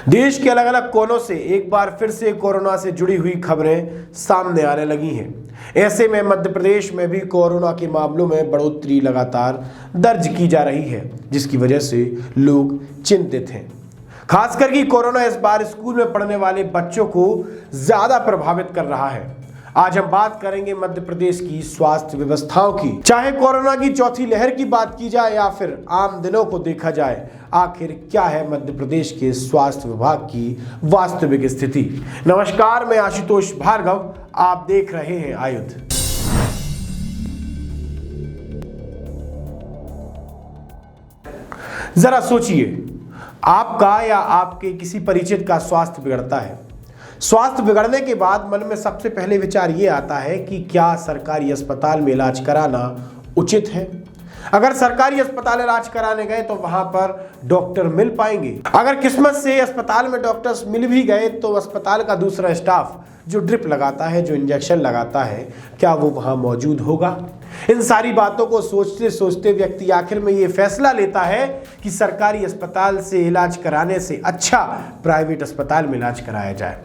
देश के अलग अलग कोनों से एक बार फिर से कोरोना से जुड़ी हुई खबरें सामने आने लगी हैं। ऐसे में मध्य प्रदेश में भी कोरोना के मामलों में बढ़ोतरी लगातार दर्ज की जा रही है, जिसकी वजह से लोग चिंतित हैं। खासकर कि कोरोना इस बार स्कूल में पढ़ने वाले बच्चों को ज्यादा प्रभावित कर रहा है। आज हम बात करेंगे मध्य प्रदेश की स्वास्थ्य व्यवस्थाओं की। चाहे कोरोना की चौथी लहर की बात की जाए या फिर आम दिनों को देखा जाए, आखिर क्या है मध्य प्रदेश के स्वास्थ्य विभाग की वास्तविक स्थिति। नमस्कार, मैं आशुतोष भार्गव, आप देख रहे हैं आयुध। जरा सोचिए, आपका या आपके किसी परिचित का स्वास्थ्य बिगड़ता है। स्वास्थ्य बिगड़ने के बाद मन में सबसे पहले विचार ये आता है कि क्या सरकारी अस्पताल में इलाज कराना उचित है। अगर सरकारी अस्पताल इलाज कराने गए तो वहां पर डॉक्टर मिल पाएंगे। अगर किस्मत से अस्पताल में डॉक्टर्स मिल भी गए तो अस्पताल का दूसरा स्टाफ जो ड्रिप लगाता है, जो इंजेक्शन लगाता है, क्या वो वहां मौजूद होगा। इन सारी बातों को सोचते सोचते व्यक्ति आखिर में ये फैसला लेता है कि सरकारी अस्पताल से इलाज कराने से अच्छा प्राइवेट अस्पताल में इलाज कराया जाए।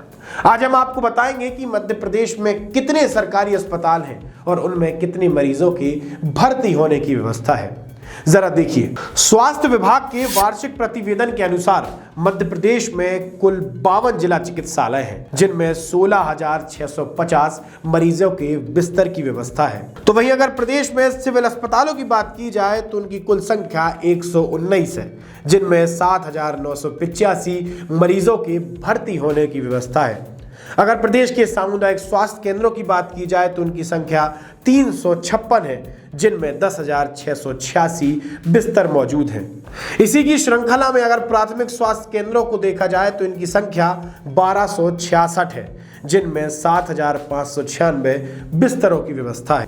आज हम आपको बताएंगे कि मध्य प्रदेश में कितने सरकारी अस्पताल हैं और उनमें कितने मरीजों के भर्ती होने की व्यवस्था है। जरा देखिए, स्वास्थ्य विभाग के वार्षिक प्रतिवेदन के अनुसार मध्य प्रदेश में कुल 52 जिला चिकित्सालय हैं, जिनमें 16,650 मरीजों के बिस्तर की व्यवस्था है। तो वहीं अगर प्रदेश में सिविल अस्पतालों की बात की जाए तो उनकी कुल संख्या 119 है, जिनमें 7,985 मरीजों के भर्ती होने की व्यवस्था है। अगर प्रदेश के सामुदायिक स्वास्थ्य केंद्रों की बात की जाए तो उनकी संख्या 356 है, जिनमें 10,686 बिस्तर मौजूद हैं। इसी की श्रृंखला में अगर प्राथमिक स्वास्थ्य केंद्रों को देखा जाए तो इनकी संख्या 1266 है, जिनमें 7,596 बिस्तरों की व्यवस्था है।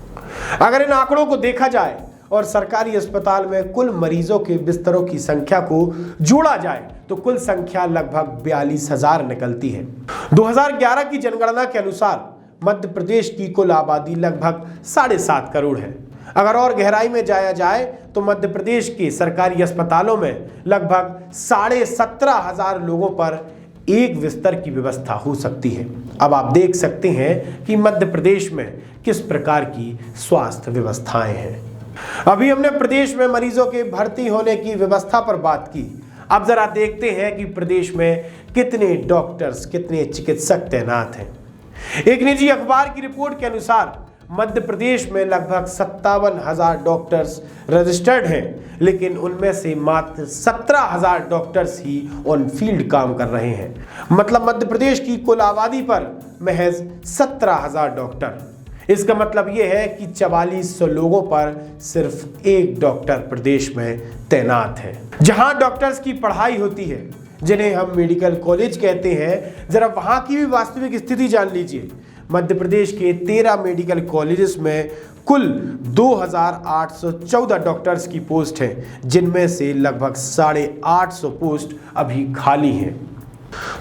अगर इन आंकड़ों को देखा जाए और सरकारी अस्पताल में कुल मरीजों के बिस्तरों की संख्या को जोड़ा जाए तो कुल संख्या लगभग 42,000 निकलती है। 2011 की जनगणना के अनुसार मध्य प्रदेश की कुल आबादी लगभग 7.5 करोड़ है। अगर और गहराई में जाया जाए तो मध्य प्रदेश के सरकारी अस्पतालों में लगभग 17,500 लोगों पर एक बिस्तर की व्यवस्था हो सकती है। अब आप देख सकते हैं कि मध्य प्रदेश में किस प्रकार की स्वास्थ्य व्यवस्थाएं हैं। अभी हमने प्रदेश में मरीजों के भर्ती होने की व्यवस्था पर बात की। अब जरा देखते हैं कि प्रदेश में कितने डॉक्टर्स, कितने चिकित्सक तैनात हैं। एक निजी अखबार की रिपोर्ट के अनुसार मध्य प्रदेश में लगभग 57,000 डॉक्टर्स रजिस्टर्ड हैं, लेकिन उनमें से मात्र 17,000 डॉक्टर्स ही ऑन फील्ड काम कर रहे हैं। मतलब मध्य प्रदेश की कुल आबादी पर महज 17,000 डॉक्टर। इसका मतलब यह है कि 4400 लोगों पर सिर्फ एक डॉक्टर प्रदेश में तैनात है। जहां डॉक्टर्स की पढ़ाई होती है, जिन्हें हम मेडिकल कॉलेज कहते हैं, जरा वहां की भी वास्तविक स्थिति जान लीजिए। मध्य प्रदेश के 13 मेडिकल कॉलेजेस में कुल 2,814 डॉक्टर्स की पोस्ट है, जिनमें से लगभग 850 पोस्ट अभी खाली हैं।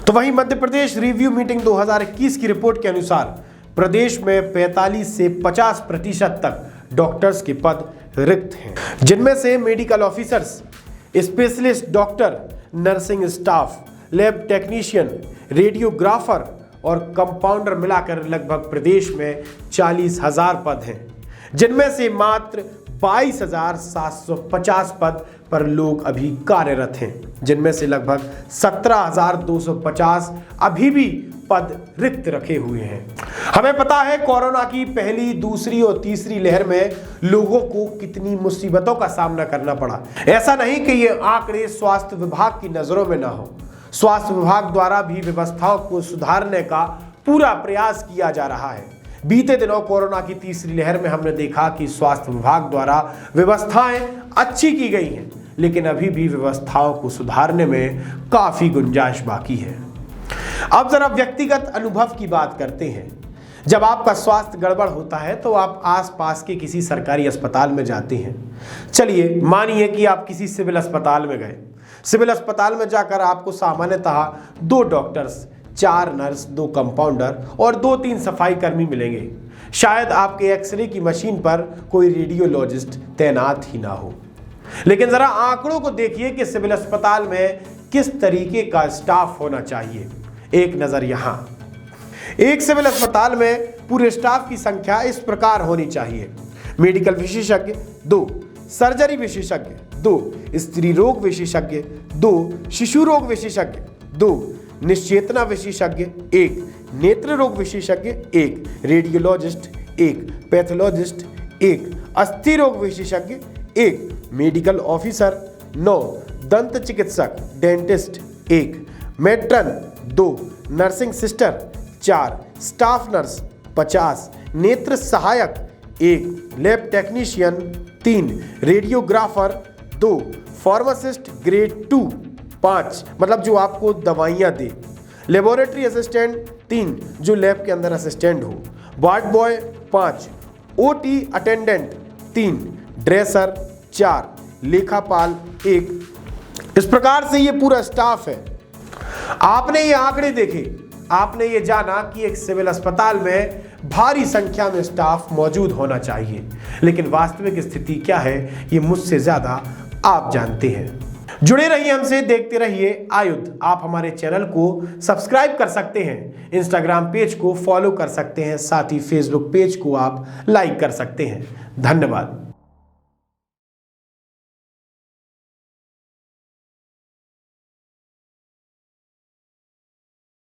तो वहीं मध्य प्रदेश रिव्यू मीटिंग 2021 की रिपोर्ट के अनुसार प्रदेश में 45 से 50% तक डॉक्टर्स के पद रिक्त हैं, जिनमें से medical officers, specialist doctor, nursing staff, lab technician, radiographer और कंपाउंडर मिलाकर लगभग प्रदेश में 40,000 पद हैं, जिनमें से मात्र 22,750 पद पर लोग अभी कार्यरत हैं, जिनमें से लगभग 17,250 अभी भी पद रिक्त रखे हुए हैं। हमें पता है कोरोना की पहली, दूसरी और तीसरी लहर में लोगों को कितनी मुसीबतों का सामना करना पड़ा। ऐसा नहीं कि ये आंकड़े स्वास्थ्य विभाग की नजरों में ना हो। स्वास्थ्य विभाग द्वारा भी व्यवस्थाओं को सुधारने का पूरा प्रयास किया जा रहा है। बीते दिनों कोरोना की तीसरी लहर में हमने देखा कि स्वास्थ्य विभाग द्वारा व्यवस्थाएं अच्छी की गई हैं, लेकिन अभी भी व्यवस्थाओं को सुधारने में काफी गुंजाइश बाकी है। अब जरा व्यक्तिगत अनुभव की बात करते हैं। जब आपका स्वास्थ्य गड़बड़ होता है तो आप आसपास के किसी सरकारी अस्पताल में जाते हैं। चलिए मानिए कि आप किसी सिविल अस्पताल में गए। सिविल अस्पताल में जाकर आपको सामान्यतः 2 डॉक्टर्स, 4 नर्स, 2 कंपाउंडर और 2-3 सफाई कर्मी मिलेंगे। शायद आपके एक्सरे की मशीन पर कोई रेडियोलॉजिस्ट तैनात ही ना हो। लेकिन जरा आंकड़ों को देखिए कि सिविल अस्पताल में किस तरीके का स्टाफ होना चाहिए। एक नज़र यहाँ। एक सिविल अस्पताल में पूरे स्टाफ की संख्या इस प्रकार होनी चाहिए: मेडिकल विशेषज्ञ 2, सर्जरी विशेषज्ञ 2, स्त्री रोग विशेषज्ञ 2, शिशु रोग विशेषज्ञ 2, निश्चेतना विशेषज्ञ 1, नेत्र रोग विशेषज्ञ 1, रेडियोलॉजिस्ट 1, पैथोलॉजिस्ट 1, अस्थि रोग विशेषज्ञ 1, मेडिकल ऑफिसर 9, दंत चिकित्सक dentist 1, matron 2, nursing sister 4, staff nurse 50, नेत्र सहायक 1, lab technician 3, radiographer 2, pharmacist grade 2 5, मतलब जो आपको दवाइयाँ दे, लेबोरेटरी असिस्टेंट 3, जो लैब के अंदर असिस्टेंट हो, ward boy 5, OT attendant 3, dresser 4, लेखापाल 1। इस प्रकार से ये पूरा स्टाफ है। आपने ये आंकड़े देखे, आपने ये जाना कि एक सिविल अस्पताल में भारी संख्या में स्टाफ मौजूद होना चाहिए, लेकिन वास्तविक स्थिति क्या है ये मुझसे ज्यादा आप जानते हैं। जुड़े रहिए हमसे, देखते रहिए आयुध। आप हमारे चैनल को सब्सक्राइब कर सकते हैं, इंस्टाग्राम पेज को फॉलो कर सकते हैं, साथ ही फेसबुक पेज को आप लाइक कर सकते हैं। धन्यवाद।